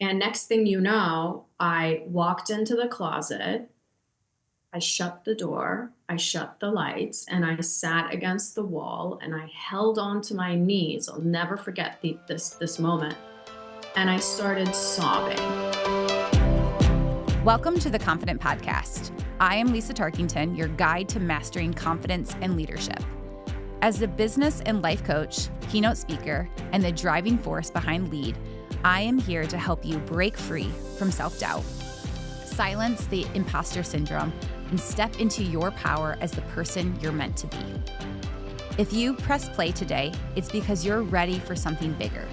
And next thing you know, I walked into the closet, I shut the door, I shut the lights, and I sat against the wall and I held onto my knees. I'll never forget this moment. And I started sobbing. Welcome to the Confident Podcast. I am Lisa Tarkington, your guide to mastering confidence and leadership. As a business and life coach, keynote speaker, and the driving force behind Lead, I am here to help you break free from self-doubt, silence the imposter syndrome, and step into your power as the person you're meant to be. If you press play today, it's because you're ready for something bigger.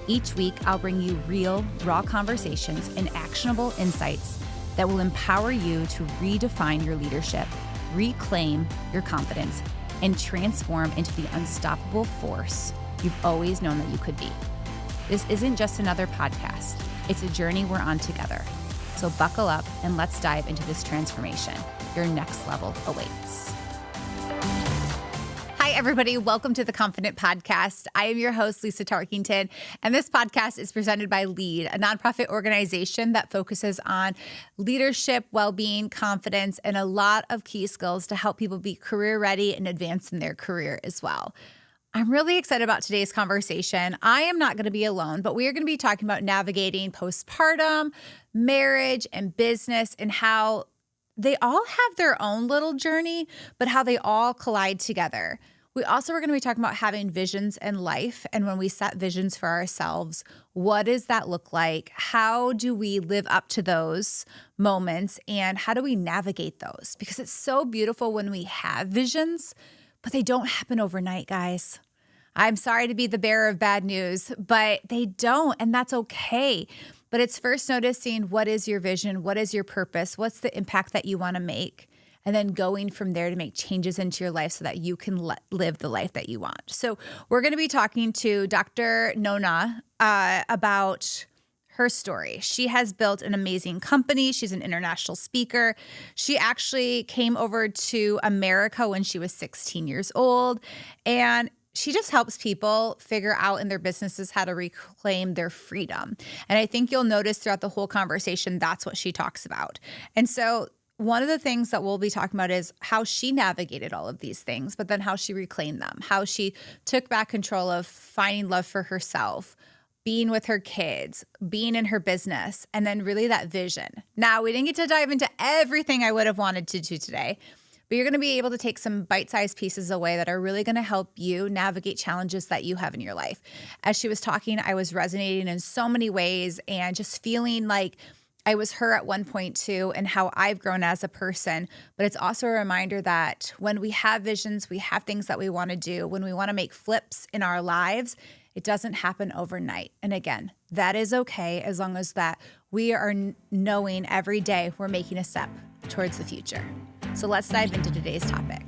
Each week, I'll bring you real, raw conversations and actionable insights that will empower you to redefine your leadership, reclaim your confidence, and transform into the unstoppable force you've always known that you could be. This isn't just another podcast. It's a journey we're on together. So buckle up and let's dive into this transformation. Your next level awaits. Hi, everybody. Welcome to the Confident Podcast. I am your host, Lisa Tarkington, and this podcast is presented by Lead, a nonprofit organization that focuses on leadership, well-being, confidence, and a lot of key skills to help people be career ready and advance in their career as well. I'm really excited about today's conversation. I am not going to be alone, but we are going to be talking about navigating postpartum, marriage, and business, and how they all have their own little journey, but how they all collide together. We also are going to be talking about having visions in life, and when we set visions for ourselves, what does that look like? How do we live up to those moments, and how do we navigate those? Because it's so beautiful when we have visions, but they don't happen overnight, guys. I'm sorry to be the bearer of bad news, but they don't, and that's okay. But it's first noticing what is your vision, what is your purpose, what's the impact that you want to make, and then going from there to make changes into your life so that you can live the life that you want. So we're going to be talking to Dr. Nona about her story. She has built an amazing company. She's an international speaker. She actually came over to America when she was 16 years old, and she just helps people figure out in their businesses how to reclaim their freedom. And I think you'll notice throughout the whole conversation, that's what she talks about. And so one of the things that we'll be talking about is how she navigated all of these things, but then how she reclaimed them, how she took back control of finding love for herself, being with her kids, being in her business, and then really that vision. Now, we didn't get to dive into everything I would have wanted to do today, but you're going to be able to take some bite-sized pieces away that are really going to help you navigate challenges that you have in your life. As she was talking, I was resonating in so many ways and just feeling like I was her at one point too, and how I've grown as a person. But it's also a reminder that when we have visions, we have things that we want to do, when we want to make flips in our lives, it doesn't happen overnight. And again, that is okay as long as that we are knowing every day we're making a step towards the future. So let's dive into today's topic.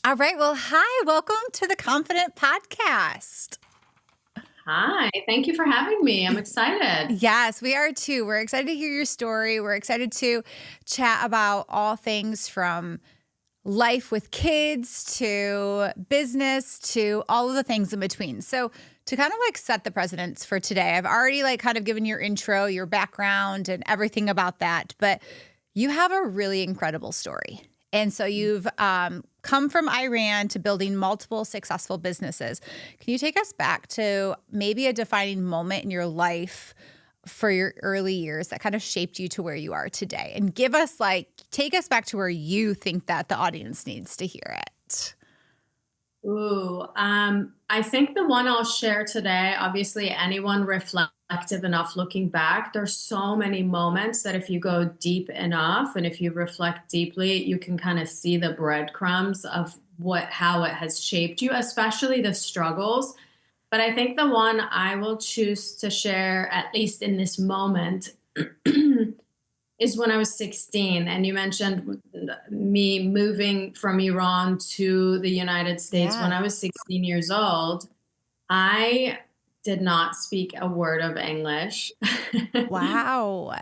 All right. Well, hi. Welcome to the Confident Podcast. Hi, thank you for having me. I'm excited. Yes, we are too. We're excited to hear your story. We're excited to chat about all things from life with kids to business to all of the things in between. So to kind of like set the precedents for today, I've already like kind of given your intro, your background and everything about that, but you have a really incredible story. And so you've come from Iran to building multiple successful businesses. Can you take us back to maybe a defining moment in your life for your early years that kind of shaped you to where you are today? And take us back to where you think that the audience needs to hear it. I think the one I'll share today, obviously anyone reflective enough looking back, there's so many moments that if you go deep enough and if you reflect deeply, you can kind of see the breadcrumbs of how it has shaped you, especially the struggles. But I think the one I will choose to share, at least in this moment, is when I was 16. And you mentioned me moving from Iran to the United States when I was 16 years old. I did not speak a word of English. Wow.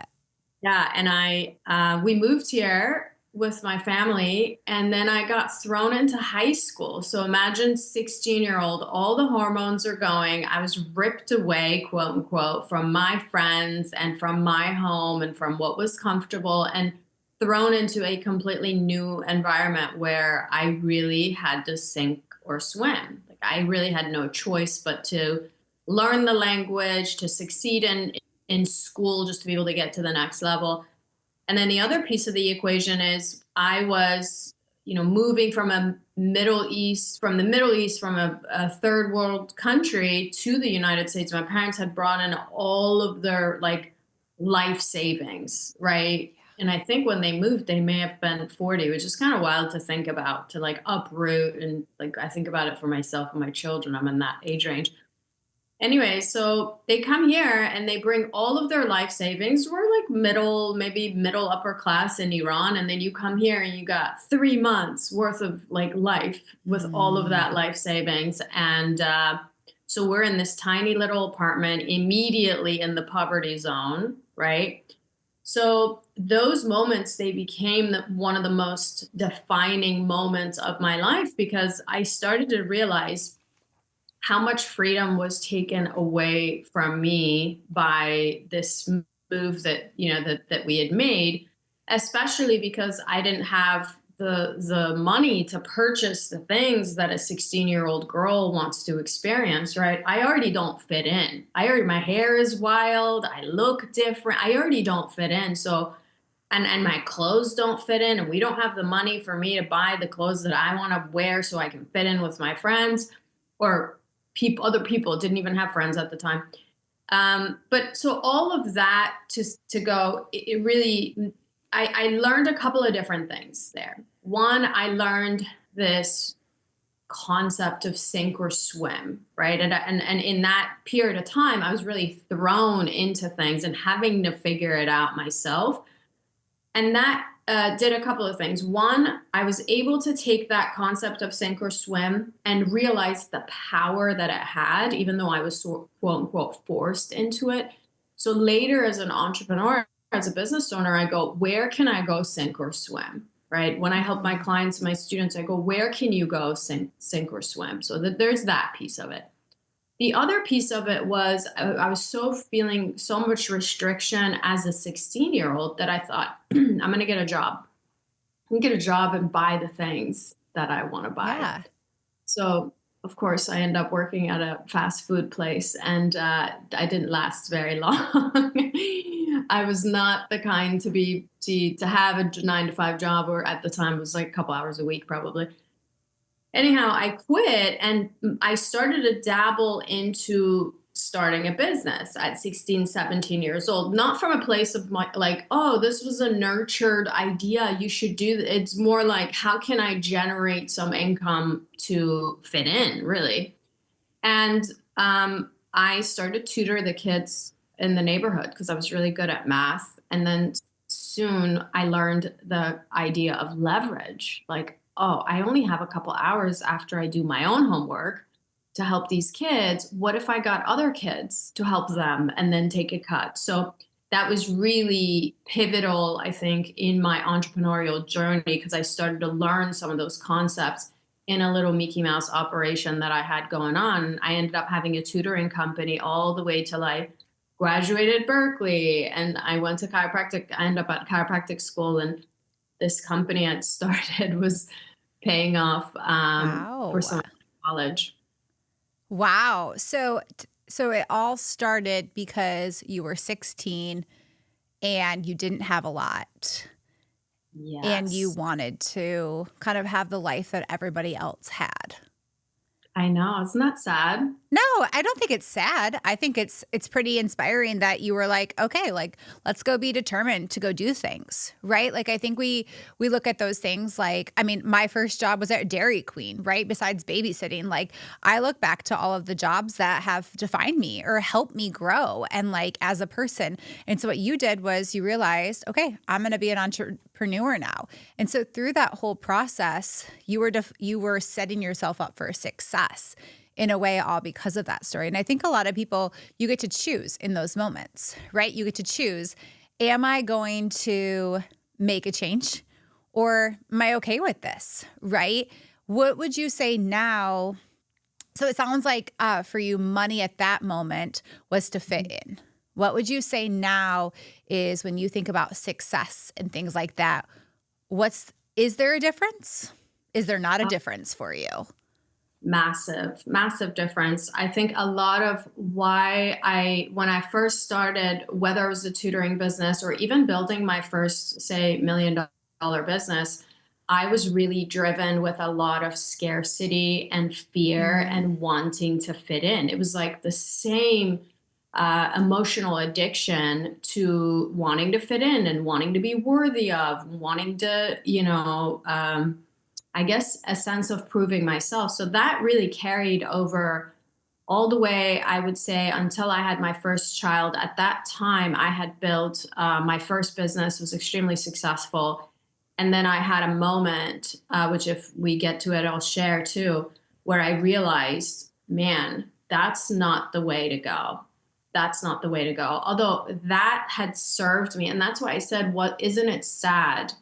Yeah. And we moved here with my family, and then I got thrown into high school. So imagine 16-year-old, all the hormones are going. I was ripped away, quote unquote, from my friends and from my home and from what was comfortable, and thrown into a completely new environment where I really had to sink or swim. Like I really had no choice but to learn the language, to succeed in school, just to be able to get to the next level. And then the other piece of the equation is I was, moving from from the Middle East, from a third world country to the United States. My parents had brought in all of their like life savings, right? And I think when they moved, they may have been 40, which is kind of wild to think about, to like uproot. And like, I think about it for myself and my children. I'm in that age range. Anyway, so they come here and they bring all of their life savings. We're like maybe middle upper class in Iran. And then you come here and you got 3 months worth of like life with all of that life savings. And so we're in this tiny little apartment immediately in the poverty zone, right? So those moments, they became one of the most defining moments of my life, because I started to realize how much freedom was taken away from me by this move that we had made, especially because I didn't have the money to purchase the things that a 16-year-old girl wants to experience, right? I already don't fit in. My hair is wild. I look different. I already don't fit in. So, and my clothes don't fit in, and we don't have the money for me to buy the clothes that I want to wear so I can fit in with my friends or other people. Didn't even have friends at the time. But so all of that to go, it really, I learned a couple of different things there. One, I learned this concept of sink or swim, right? And in that period of time, I was really thrown into things and having to figure it out myself. And that did a couple of things. One, I was able to take that concept of sink or swim and realize the power that it had, even though I was quote unquote forced into it. So later, as an entrepreneur, as a business owner, I go, where can I go sink or swim? Right? When I help my clients, my students, I go, where can you go sink or swim? So that there's that piece of it. The other piece of it was I was feeling so much restriction as a 16-year-old that I thought, I'm going to get a job. I'm going to get a job and buy the things that I want to buy. Yeah. So, of course, I ended up working at a fast food place, and I didn't last very long. I was not the kind to have a 9-to-5 job, or at the time it was like a couple hours a week probably. Anyhow, I quit and I started to dabble into starting a business at 16, 17 years old, not from a place of like, oh, this was a nurtured idea, you should do it. It's more like, how can I generate some income to fit in, really? And I started to tutor the kids in the neighborhood because I was really good at math. And then soon I learned the idea of leverage, like, oh, I only have a couple hours after I do my own homework to help these kids. What if I got other kids to help them and then take a cut? So that was really pivotal, I think, in my entrepreneurial journey, because I started to learn some of those concepts in a little Mickey Mouse operation that I had going on. I ended up having a tutoring company all the way till I graduated Berkeley, and I went to chiropractic. I ended up at chiropractic school, and this company I'd started was paying off for some college. Wow. So it all started because you were 16 and you didn't have a lot. Yes. And you wanted to kind of have the life that everybody else had. I know. Isn't that sad? No, I don't think it's sad. I think it's pretty inspiring that you were like, okay, like, let's go be determined to go do things, right? Like, I think we look at those things like, I mean, my first job was at Dairy Queen, right? Besides babysitting, like, I look back to all of the jobs that have defined me or helped me grow and like as a person. And so what you did was you realized, okay, I'm going to be an entrepreneur now. And so through that whole process, you were setting yourself up for success in a way, all because of that story. And I think a lot of people, you get to choose in those moments, right? You get to choose, am I going to make a change, Or am I okay with this? Right? What would you say now? So it sounds like for you, money at that moment was to fit in. What would you say now is when you think about success and things like that? Is there a difference? Is there not a difference for you? Massive difference. I think a lot of when I first started, whether it was a tutoring business or even building my first, say, $1 million business, I was really driven with a lot of scarcity and fear Mm, and wanting to fit in. It was like the same emotional addiction to wanting to fit in and wanting to be worthy of, wanting to, I guess, a sense of proving myself. So that really carried over all the way, I would say, until I had my first child. At that time, I had built my first business, was extremely successful. And then I had a moment, which if we get to it, I'll share too, where I realized, man, that's not the way to go. That's not the way to go. Although that had served me. And that's why I said, what isn't it sad?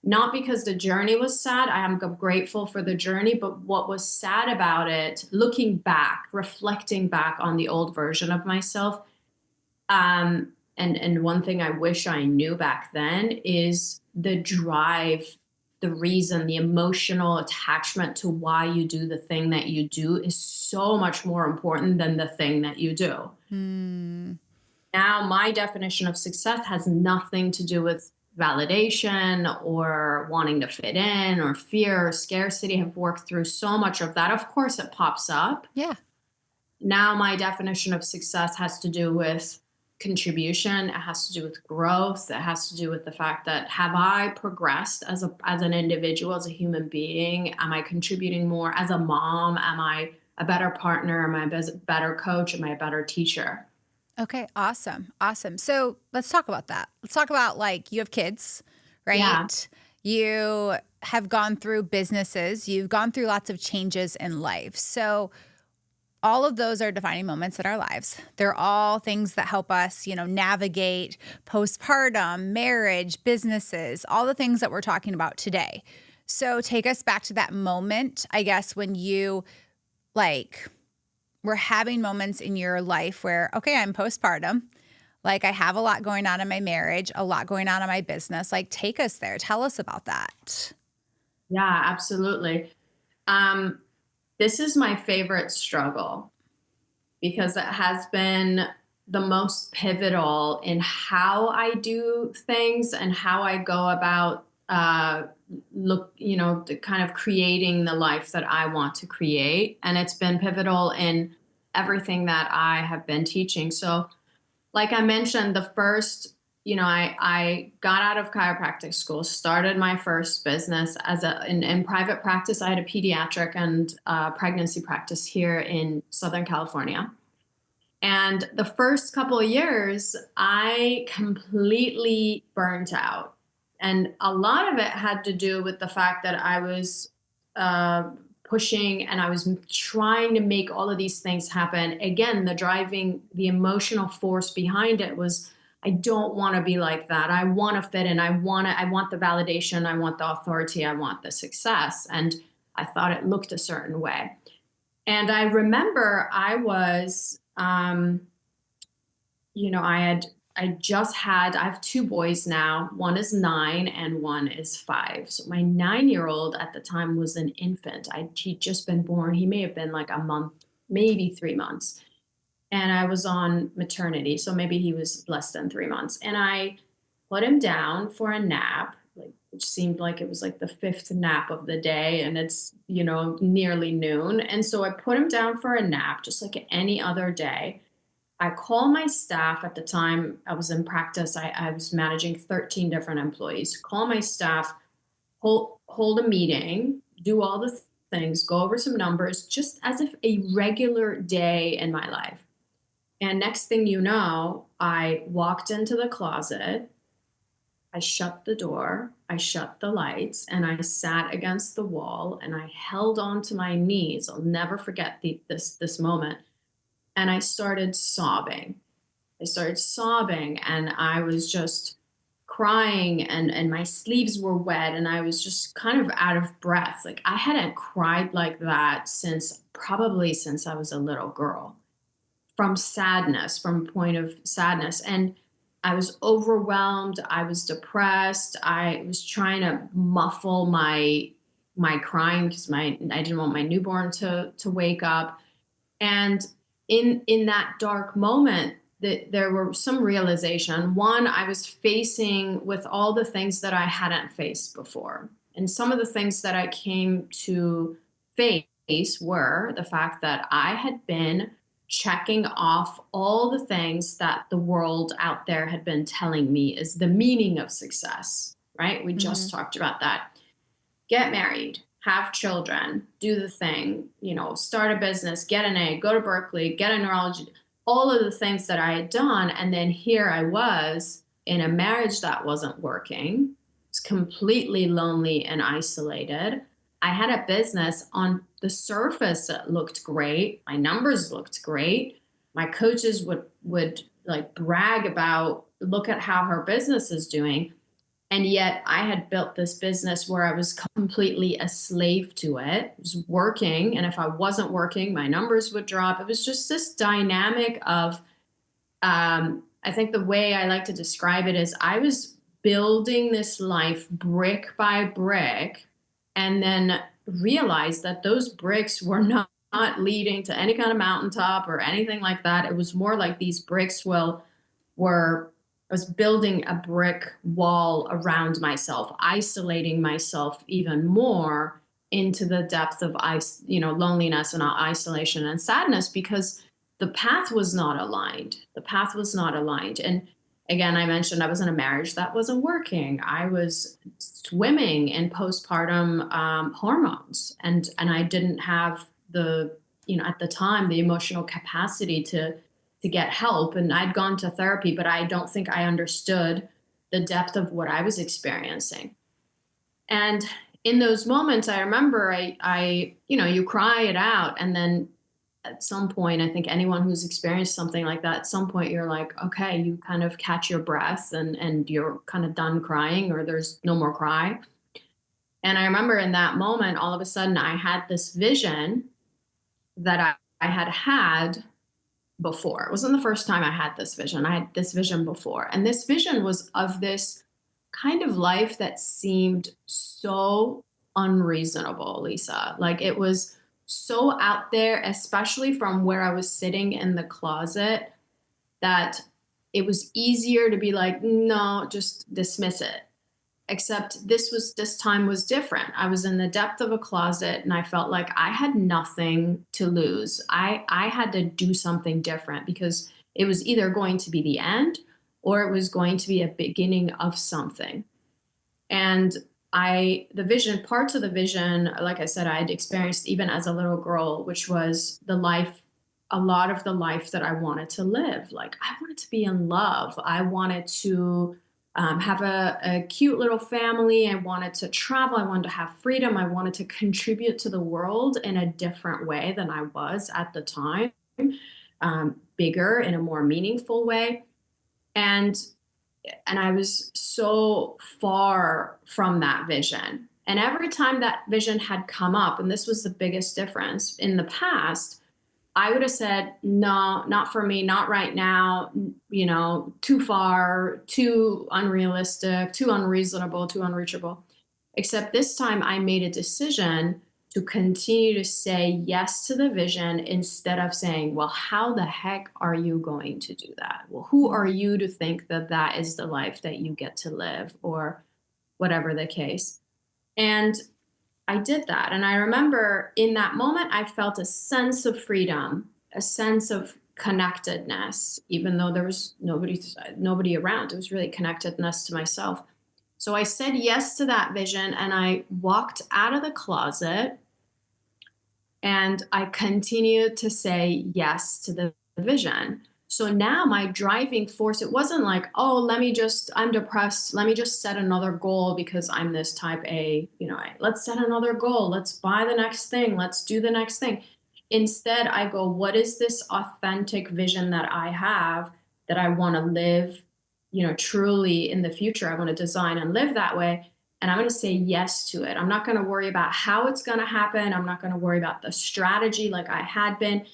Not because the journey was sad. I am grateful for the journey, but what was sad about it, looking back, reflecting back on the old version of myself, and one thing I wish I knew back then is the drive, the reason, the emotional attachment to why you do the thing that you do is so much more important than the thing that you do. mm, Now, my definition of success has nothing to do with validation or wanting to fit in or fear or scarcity. I've worked through so much of that. Of course, it pops up. yeah. Now, my definition of success has to do with contribution. It has to do with growth. It has to do with the fact that have I progressed as an individual, as a human being? Am I contributing more as a mom? Am I a better partner? Am I a better coach? Am I a better teacher? Okay, awesome. Awesome. So let's talk about that. Let's talk about like you have kids, Yeah. right? You have gone through businesses, you've gone through lots of changes in life. So all of those are defining moments in our lives. They're all things that help us, navigate postpartum, marriage, businesses, all the things that we're talking about today. So take us back to that moment, I guess, when you like were having moments in your life where, okay, I'm postpartum. Like I have a lot going on in my marriage, a lot going on in my business. Like take us there. Tell us about that. Yeah, absolutely. Um, this is my favorite struggle because it has been the most pivotal in how I do things and how I go about the kind of creating the life that I want to create. And it's been pivotal in everything that I have been teaching. So like I mentioned, the first, I got out of chiropractic school, started my first business in private practice. I had a pediatric and pregnancy practice here in Southern California. And the first couple of years, I completely burnt out. And a lot of it had to do with the fact that I was uh, pushing and I was trying to make all of these things happen. Again, the emotional force behind it was I don't want to be like that. I want to fit in. I want the validation. I want the authority. I want the success. And I thought it looked a certain way. And I remember I have two boys now. One is 9 and one is 5. So my 9-year old at the time was an infant. He'd just been born. He may have been like a month, maybe 3 months. And I was on maternity. So maybe he was less than 3 months. And I put him down for a nap, like which seemed like it was like the fifth nap of the day. And it's, nearly noon. And so I put him down for a nap, just like any other day. I call my staff at the time I was in practice. I was managing 13 different employees. Call my staff, hold a meeting, do all the things, go over some numbers, just as if a regular day in my life. And next thing you know, I walked into the closet, I shut the door, I shut the lights, and I sat against the wall and I held on to my knees. I'll never forget this moment. And I started sobbing. And I was just crying and my sleeves were wet and I was just kind of out of breath. Like I hadn't cried like that since I was a little girl, from sadness, from a point of sadness. And I was overwhelmed. I was depressed. I was trying to muffle my crying because I didn't want my newborn to wake up. And in that dark moment, that there were some realization. One, I was facing with all the things that I hadn't faced before. And some of the things that I came to face were the fact that I had been checking off all the things that the world out there had been telling me is the meaning of success, right? We just talked about that. Get married, have children, do the thing, start a business, get an A, go to Berkeley, get a neurology, all of the things that I had done. And then here I was in a marriage that wasn't working. It's completely lonely and isolated. I had a business on the surface that looked great. My numbers looked great. My coaches would like brag about, look at how her business is doing. And yet I had built this business where I was completely a slave to it. It was working. And if I wasn't working, my numbers would drop. It was just this dynamic of, I think the way I like to describe it is I was building this life brick by brick and then realized that those bricks were not leading to any kind of mountaintop or anything like that. It was more like these bricks I was building a brick wall around myself, isolating myself even more into the depth of loneliness and isolation and sadness because the path was not aligned. The path was not aligned. And again, I mentioned I was in a marriage that wasn't working. I was swimming in postpartum hormones, and I didn't have at the time, the emotional capacity to get help. And I'd gone to therapy, but I don't think I understood the depth of what I was experiencing. And in those moments, I remember you cry it out. And then at some point, I think anyone who's experienced something like that, at some point you're like, okay, you kind of catch your breath and you're kind of done crying or there's no more cry. And I remember in that moment, all of a sudden I had this vision that I had before. It wasn't the first time I had this vision. I had this vision before. And this vision was of this kind of life that seemed so unreasonable, Lisa. Like it was so out there, especially from where I was sitting in the closet, that it was easier to be like, no, just dismiss it. Except this time was different. I was in the depth of a closet and I felt like I had nothing to lose. I had to do something different because it was either going to be the end or it was going to be a beginning of something. And parts of the vision, like I said, I had experienced even as a little girl, which was a lot of the life that I wanted to live. Like I wanted to be in love. I wanted to have a cute little family. I wanted to travel. I wanted to have freedom. I wanted to contribute to the world in a different way than I was at the time, bigger in a more meaningful way. And I was so far from that vision. And every time that vision had come up, and this was the biggest difference in the past, I would have said, no, not for me, not right now, too far, too unrealistic, too unreasonable, too unreachable. Except this time I made a decision to continue to say yes to the vision instead of saying, well, how the heck are you going to do that? Well, who are you to think that that is the life that you get to live or whatever the case? And I did that. And I remember in that moment, I felt a sense of freedom, a sense of connectedness, even though there was nobody around. It was really connectedness to myself. So I said yes to that vision and I walked out of the closet and I continued to say yes to the vision. So now my driving force, it wasn't like, oh, I'm depressed. Let me just set another goal because I'm this type A, let's set another goal. Let's buy the next thing. Let's do the next thing. Instead, I go, what is this authentic vision that I have that I want to live truly in the future, I want to design and live that way. And I'm going to say yes to it. I'm not going to worry about how it's going to happen. I'm not going to worry about the strategy like I had been.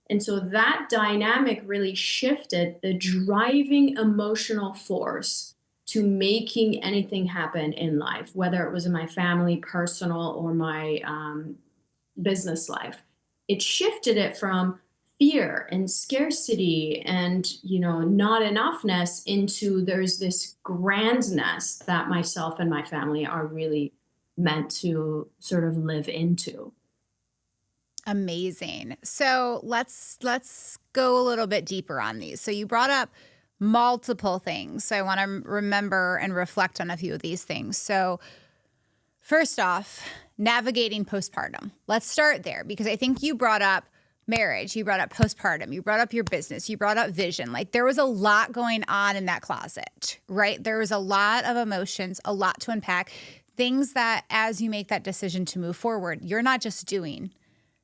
And so that dynamic really shifted the driving emotional force to making anything happen in life, whether it was in my family, personal, or my business life. It shifted it from fear and scarcity and not enoughness into there's this grandness that myself and my family are really meant to sort of live into. Amazing. So let's go a little bit deeper on these. So you brought up multiple things. So I want to remember and reflect on a few of these things. So first off, navigating postpartum. Let's start there because I think you brought up marriage, you brought up postpartum, you brought up your business, you brought up vision. Like there was a lot going on in that closet, right? There was a lot of emotions, a lot to unpack, things that as you make that decision to move forward, you're not just doing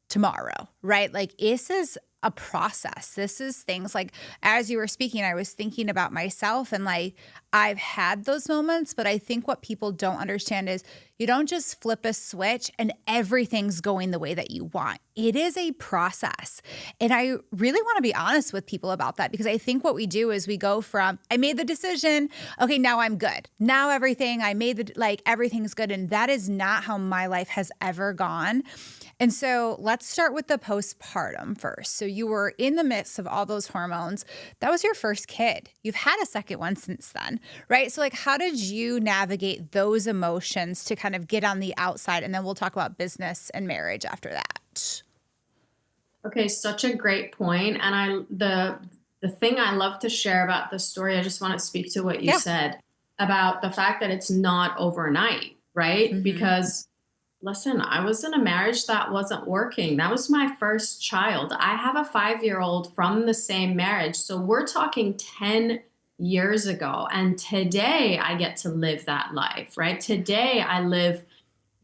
tomorrow, right? Like this is a process. This is things like, as you were speaking, I was thinking about myself and like, I've had those moments, but I think what people don't understand is you don't just flip a switch and everything's going the way that you want. It is a process. And I really want to be honest with people about that because I think what we do is we go from, I made the decision. Okay, now I'm good. Now everything's good. And that is not how my life has ever gone. And so let's start with the postpartum first. So you were in the midst of all those hormones. That was your first kid. You've had a second one since then, right? So like, how did you navigate those emotions to kind of get on the outside? And then we'll talk about business and marriage after that. Okay, such a great point. And the thing I love to share about this story, I just want to speak to what you said about the fact that it's not overnight, right? Mm-hmm. Because listen, I was in a marriage that wasn't working. That was my first child. I have a 5-year-old from the same marriage. So we're talking 10 years ago. And today I get to live that life, right? Today I live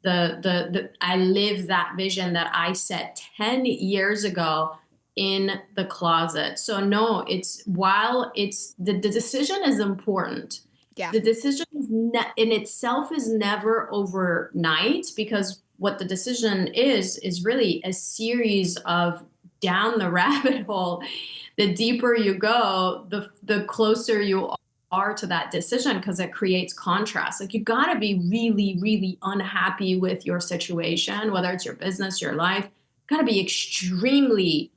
I live that vision that I set 10 years ago in the closet. So no, the decision is important. Yeah. The decision in itself is never overnight because what the decision is really a series of down the rabbit hole. The deeper you go, the closer you are to that decision because it creates contrast. Like you got to be really, really unhappy with your situation, whether it's your business, your life, got to be extremely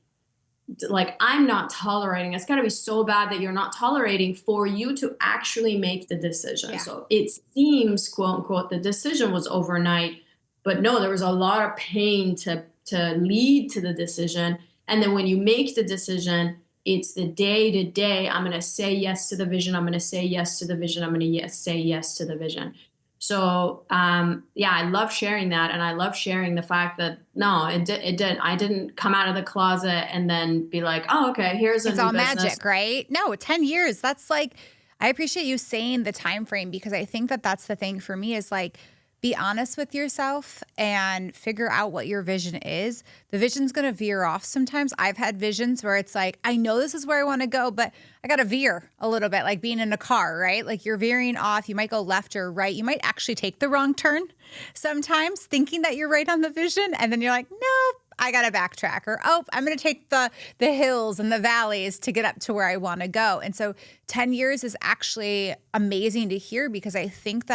like, I'm not tolerating. It's got to be so bad that you're not tolerating for you to actually make the decision. Yeah. So it seems, quote unquote, the decision was overnight, but no, there was a lot of pain to lead to the decision. And then when you make the decision, it's the day to day. I'm going to say yes to the vision. I'm going to say yes to the vision. I'm going to say yes to the vision. So, I love sharing that. And I love sharing the fact that no, it didn't. I didn't come out of the closet and then be like, oh, okay, here's a it's new all business. magic, right? No, 10 years. That's like, I appreciate you saying the time frame because I think that that's the thing for me is like, be honest with yourself and figure out what your vision is. The vision's going to veer off sometimes. I've had visions where it's like, I know this is where I want to go, but I got to veer a little bit, like being in a car, right? Like you're veering off. You might go left or right. You might actually take the wrong turn sometimes thinking that you're right on the vision. And then you're like, no, I got to backtrack or, oh, I'm going to take the hills and the valleys to get up to where I want to go. And so 10 years is actually amazing to hear because I think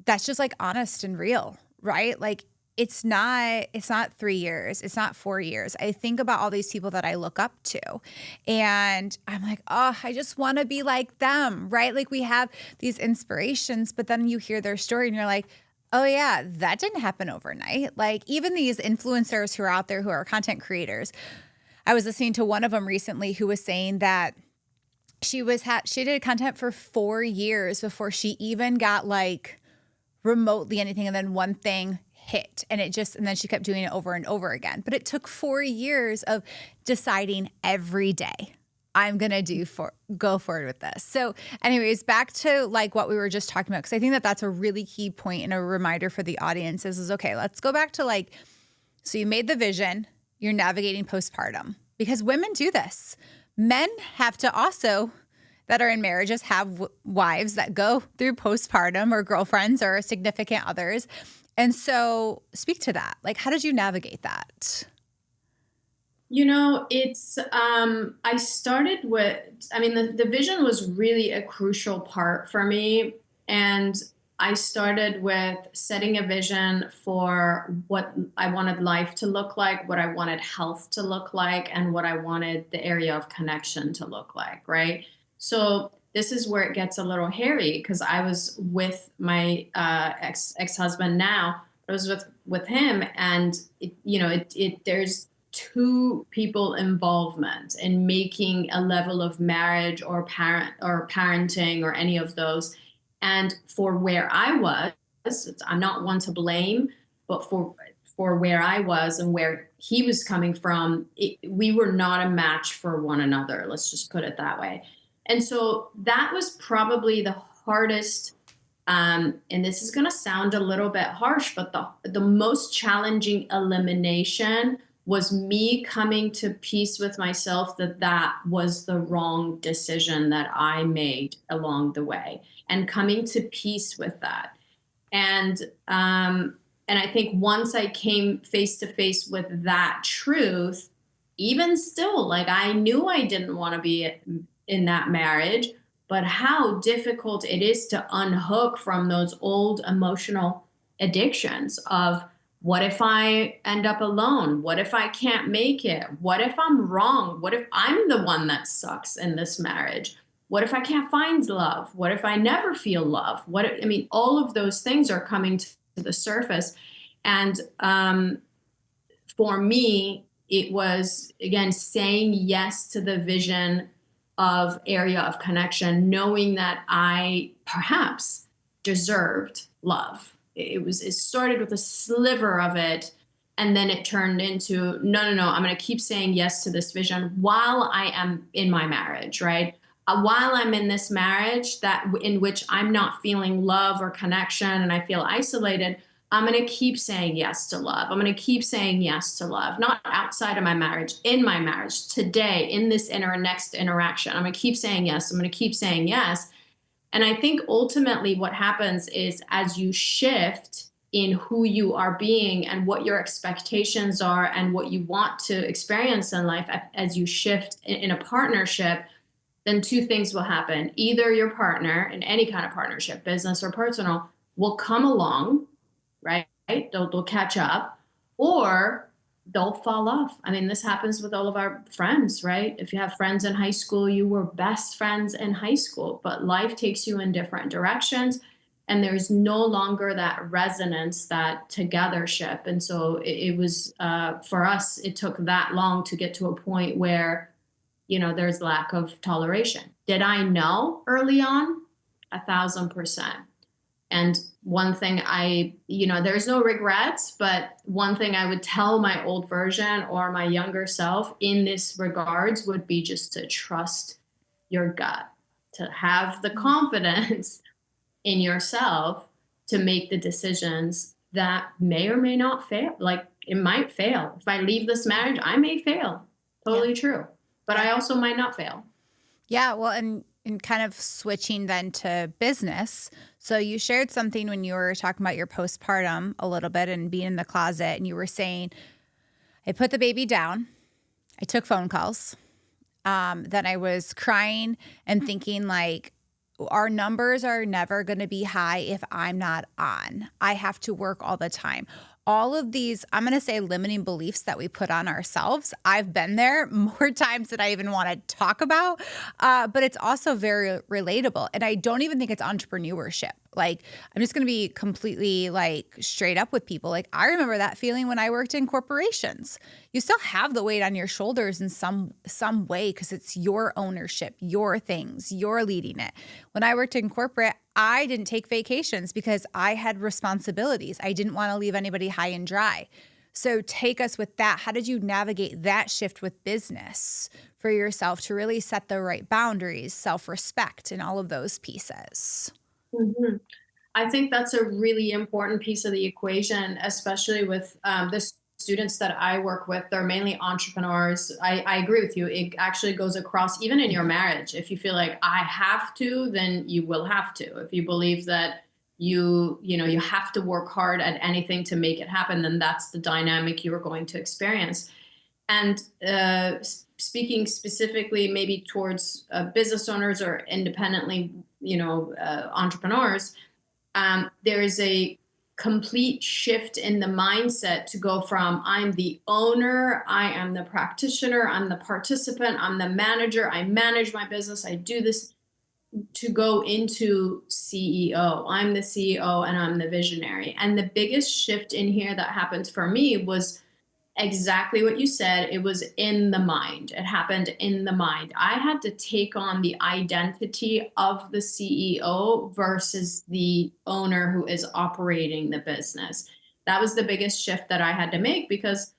that's just like honest and real, right? Like it's not 3 years. It's not 4 years. I think about all these people that I look up to and I'm like, oh, I just want to be like them, right? Like we have these inspirations, but then you hear their story and you're like, oh yeah, that didn't happen overnight. Like even these influencers who are out there who are content creators, I was listening to one of them recently who was saying that she did content for 4 years before she even got like remotely anything. And then one thing hit and then she kept doing it over and over again. But it took 4 years of deciding every day I'm going to go forward with this. So anyways, back to like what we were just talking about. Cause I think that that's a really key point and a reminder for the audience is okay, let's go back to like, so you made the vision, you're navigating postpartum because women do this. Men have to also that are in marriages have wives that go through postpartum, or girlfriends or significant others. And so speak to that. Like, how did you navigate that? It's I started with, I mean, the vision was really a crucial part for me. And I started with setting a vision for what I wanted life to look like, what I wanted health to look like, and what I wanted the area of connection to look like, right? So this is where it gets a little hairy, because I was with my ex-husband now. I was with him, and there's two people involvement in making a level of marriage or parenting or any of those. And for where I was, I'm not one to blame, but for where I was and where he was coming from, we were not a match for one another. Let's just put it that way. And so that was probably the hardest. And this is going to sound a little bit harsh, but the most challenging elimination was me coming to peace with myself that that was the wrong decision that I made along the way, and coming to peace with that. And and I think once I came face to face with that truth, even still, like, I knew I didn't want to be in that marriage, but how difficult it is to unhook from those old emotional addictions of, what if I end up alone? What if I can't make it? What if I'm wrong? What if I'm the one that sucks in this marriage? What if I can't find love? What if I never feel love? I mean, all of those things are coming to the surface. And for me, it was, again, saying yes to the vision of area of connection, knowing that I perhaps deserved love. It started with a sliver of it, and then it turned into, no, I'm going to keep saying yes to this vision while I am in my marriage, right? While I'm in this marriage in which I'm not feeling love or connection and I feel isolated, I'm going to keep saying yes to love. I'm going to keep saying yes to love, not outside of my marriage, in my marriage, today, in this next interaction. I'm going to keep saying yes. I'm going to keep saying yes. And I think ultimately what happens is, as you shift in who you are being and what your expectations are and what you want to experience in life, as you shift in a partnership, then two things will happen. Either your partner, in any kind of partnership, business or personal, will come along, right? They'll catch up, or they'll fall off. I mean, this happens with all of our friends, right? If you have friends in high school, you were best friends in high school, but life takes you in different directions, and there's no longer that resonance, that togethership. And so it was, for us, it took that long to get to a point where, there's lack of toleration. Did I know early on? 1,000%. And one thing there's no regrets, but one thing I would tell my old version or my younger self in this regards would be just to trust your gut, to have the confidence in yourself to make the decisions that may or may not fail. Like, it might fail. If I leave this marriage, I may fail. Totally true. But I also might not fail. Yeah. Well, and kind of switching then to business. So you shared something when you were talking about your postpartum a little bit and being in the closet, and you were saying, I put the baby down. I took phone calls. Then I was crying and thinking, like, our numbers are never going to be high if I'm not on. I have to work all the time. All of these, I'm going to say, limiting beliefs that we put on ourselves. I've been there more times than I even want to talk about, but it's also very relatable. And I don't even think it's entrepreneurship. Like, I'm just going to be completely, like, straight up with people. Like, I remember that feeling when I worked in corporations. You still have the weight on your shoulders in some way, because it's your ownership, your things, you're leading it. When I worked in corporate, I didn't take vacations because I had responsibilities. I didn't want to leave anybody high and dry. So take us with that. How did you navigate that shift with business for yourself to really set the right boundaries, self-respect, and all of those pieces? I think that's a really important piece of the equation, especially with this students that I work with, they're mainly entrepreneurs. I agree with you. It actually goes across even in your marriage. If you feel like I have to, then you will have to. If you believe that you have to work hard at anything to make it happen, then that's the dynamic you're going to experience. And speaking specifically maybe towards business owners or independently, entrepreneurs, there is a complete shift in the mindset to go from I'm the owner, I am the practitioner, I'm the participant, I'm the manager, I manage my business, I do this, to go into CEO. I'm the CEO and I'm the visionary. And the biggest shift in here that happened for me was exactly what you said. It was in the mind. It happened in the mind. I had to take on the identity of the CEO versus the owner who is operating the business. That was the biggest shift that I had to make, because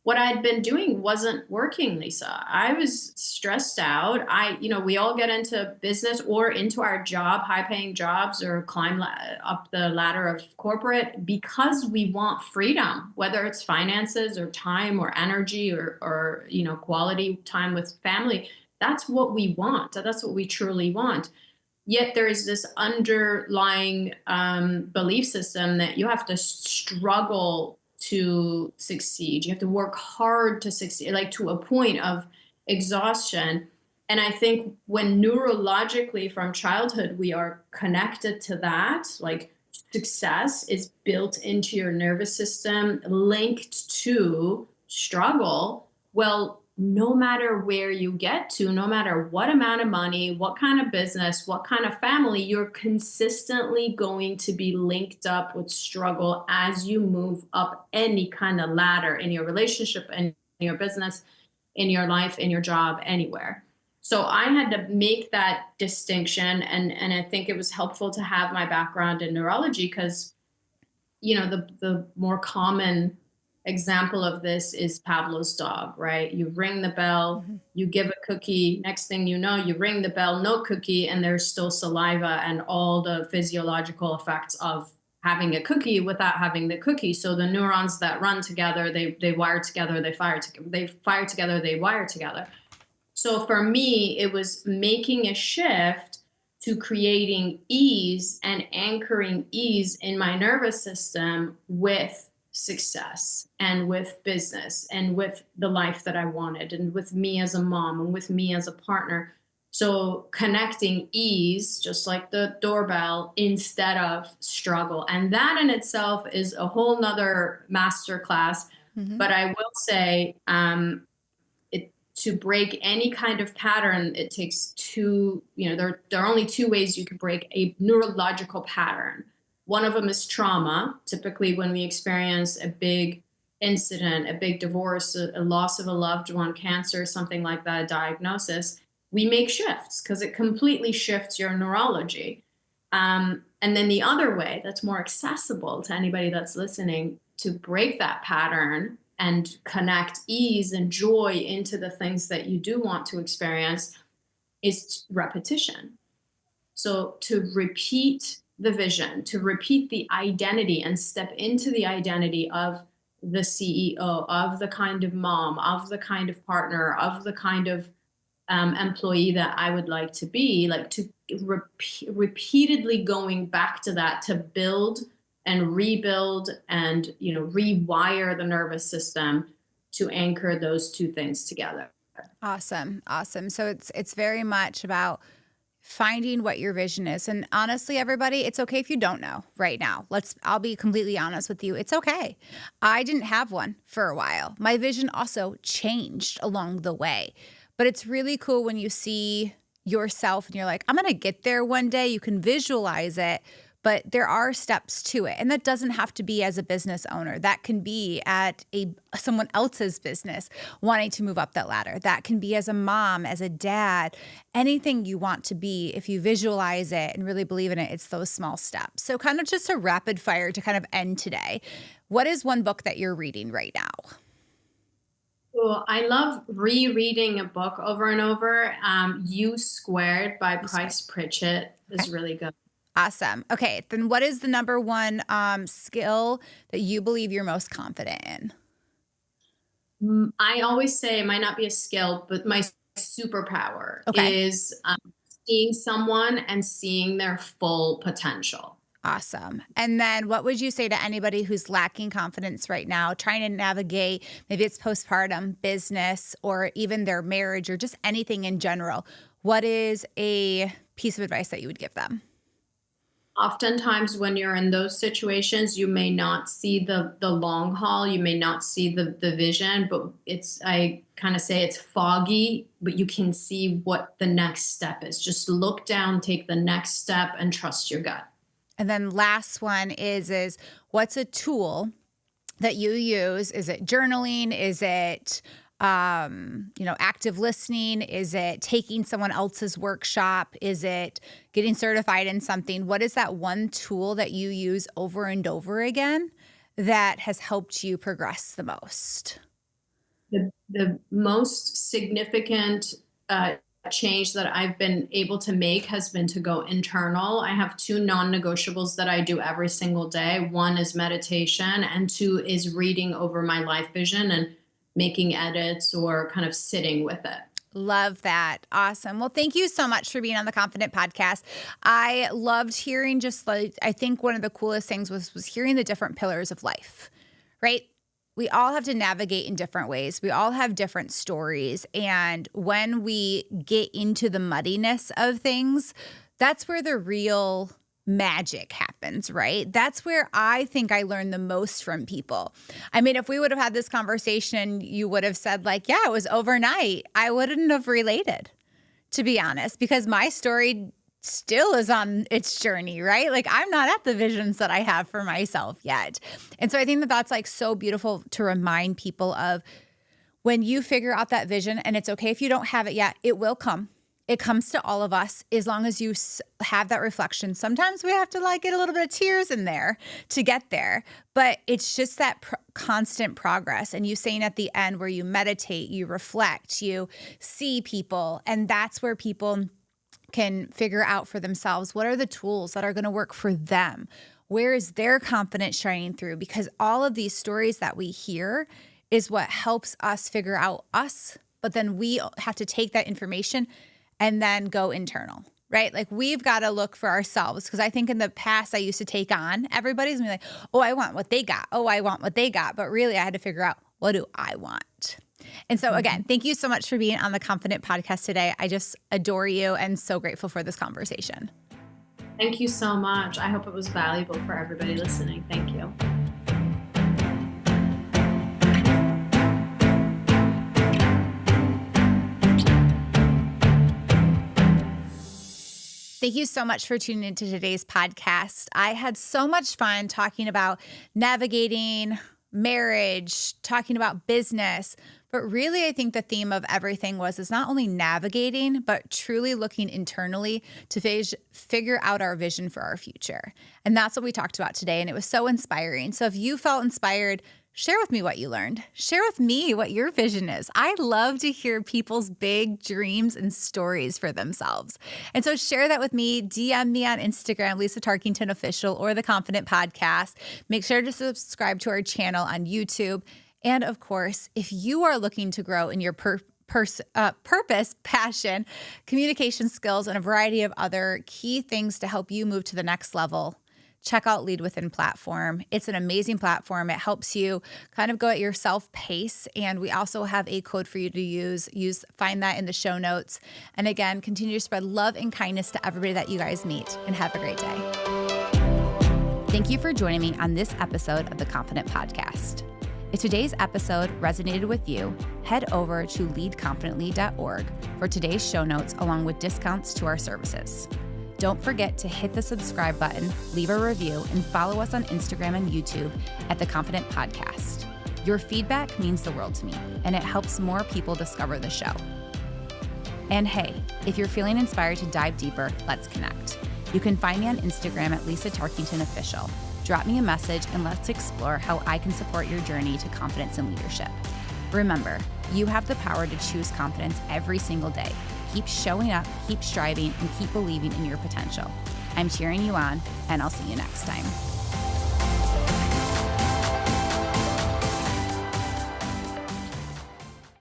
what I'd been doing wasn't working, Lisa. I was stressed out. We all get into business or into our job, high paying jobs, or climb up the ladder of corporate because we want freedom, whether it's finances or time or energy or quality time with family. That's what we want. That's what we truly want. Yet there is this underlying belief system that you have to struggle to succeed. You have to work hard to succeed, like to a point of exhaustion. And I think when neurologically from childhood, we are connected to that, like success is built into your nervous system, linked to struggle. Well, no matter where you get to, no matter what amount of money, what kind of business, what kind of family, you're consistently going to be linked up with struggle as you move up any kind of ladder in your relationship, in your business, in your life, in your job, anywhere. So I had to make that distinction. And I think it was helpful to have my background in neurology because, the more common example of this is Pavlov's dog, right? You ring the bell, you give a cookie, next thing you know, you ring the bell, no cookie, and there's still saliva and all the physiological effects of having a cookie without having the cookie. So the neurons that run together, they wire together, they fire together, they wire together. So for me, it was making a shift to creating ease and anchoring ease in my nervous system with success and with business and with the life that I wanted and with me as a mom and with me as a partner. So connecting ease, just like the doorbell, instead of struggle. And that in itself is a whole nother masterclass. But I will say, to break any kind of pattern, it takes there are only two ways you can break a neurological pattern. One of them is trauma. Typically, when we experience a big incident, a big divorce, a loss of a loved one, cancer, something like that, a diagnosis, we make shifts because it completely shifts your neurology. And then the other way that's more accessible to anybody that's listening to break that pattern and connect ease and joy into the things that you do want to experience is repetition. So to repeat the vision, to repeat the identity and step into the identity of the CEO, of the kind of mom, of the kind of partner, of the kind of employee that I would like to be, like to repeatedly going back to that to build and rebuild and rewire the nervous system to anchor those two things together. Awesome. So it's very much about finding what your vision is. And honestly, everybody, it's okay if you don't know right now. I'll be completely honest with you. It's okay. I didn't have one for a while. My vision also changed along the way. But it's really cool when you see yourself and you're like, I'm going to get there one day. You can visualize it, but there are steps to it. And that doesn't have to be as a business owner. That can be at someone else's business wanting to move up that ladder. That can be as a mom, as a dad, anything you want to be. If you visualize it and really believe in it, it's those small steps. So kind of just a rapid fire to kind of end today. What is one book that you're reading right now? Well, I love rereading a book over and over. U Squared by Price Pritchett is really good. Awesome. Okay. Then what is the number one skill that you believe you're most confident in? I always say it might not be a skill, but my superpower Okay. is seeing someone and seeing their full potential. Awesome. And then what would you say to anybody who's lacking confidence right now, trying to navigate, maybe it's postpartum, business, or even their marriage, or just anything in general? What is a piece of advice that you would give them? Oftentimes when you're in those situations, you may not see the long haul, you may not see the vision, but I kind of say it's foggy, but you can see what the next step is. Just look down, take the next step, and trust your gut. And then last one is what's a tool that you use? Is it journaling? Is it active listening? Is it taking someone else's workshop? Is it getting certified in something? What is that one tool that you use over and over again that has helped you progress the most? The most significant change that I've been able to make has been to go internal. I have two non-negotiables that I do every single day. One is meditation, and two is reading over my life vision and making edits or kind of sitting with it. Love that. Awesome. Well, thank you so much for being on the Confident Podcast. I loved hearing I think one of the coolest things was hearing the different pillars of life, right? We all have to navigate in different ways. We all have different stories. And when we get into the muddiness of things, that's where the real magic happens, right? That's where I think I learned the most from people. I mean, if we would have had this conversation, you would have said yeah, it was overnight. I wouldn't have related, to be honest, because my story still is on its journey, right? I'm not at the visions that I have for myself yet. And so I think that that's so beautiful to remind people of when you figure out that vision, and it's okay if you don't have it yet, it will come. It comes to all of us as long as you have that reflection. Sometimes we have to get a little bit of tears in there to get there, but it's just that constant progress. And you saying at the end where you meditate, you reflect, you see people, and that's where people can figure out for themselves what are the tools that are going to work for them. Where is their confidence shining through? Because all of these stories that we hear is what helps us figure out us, but then we have to take that information and then go internal, right? We've got to look for ourselves, because I think in the past I used to take on everybody's and be oh, I want what they got. Oh, I want what they got. But really I had to figure out, what do I want? And so again, thank you so much for being on the Confident Podcast today. I just adore you and so grateful for this conversation. Thank you so much. I hope it was valuable for everybody listening. Thank you. Thank you so much for tuning into today's podcast. I had so much fun talking about navigating marriage, talking about business, but really I think the theme of everything is not only navigating, but truly looking internally to figure out our vision for our future. And that's what we talked about today, and it was so inspiring. So if you felt inspired, share with me what you learned. Share with me what your vision is. I love to hear people's big dreams and stories for themselves. And so share that with me. DM me on Instagram, Lisa Tarkington Official, or The Confident Podcast. Make sure to subscribe to our channel on YouTube. And of course, if you are looking to grow in your purpose, passion, communication skills, and a variety of other key things to help you move to the next level, check out Lead Within platform. It's an amazing platform. It helps you kind of go at your self pace. And we also have a code for you to use. Find that in the show notes. And again, continue to spread love and kindness to everybody that you guys meet, and have a great day. Thank you for joining me on this episode of the Confident Podcast. If today's episode resonated with you, head over to leadconfidently.org for today's show notes along with discounts to our services. Don't forget to hit the subscribe button, leave a review, and follow us on Instagram and YouTube at The Confident Podcast. Your feedback means the world to me, and it helps more people discover the show. And hey, if you're feeling inspired to dive deeper, let's connect. You can find me on Instagram at Lisa Tarkington Official. Drop me a message and let's explore how I can support your journey to confidence and leadership. Remember, you have the power to choose confidence every single day. Keep showing up, keep striving, and keep believing in your potential. I'm cheering you on, and I'll see you next time.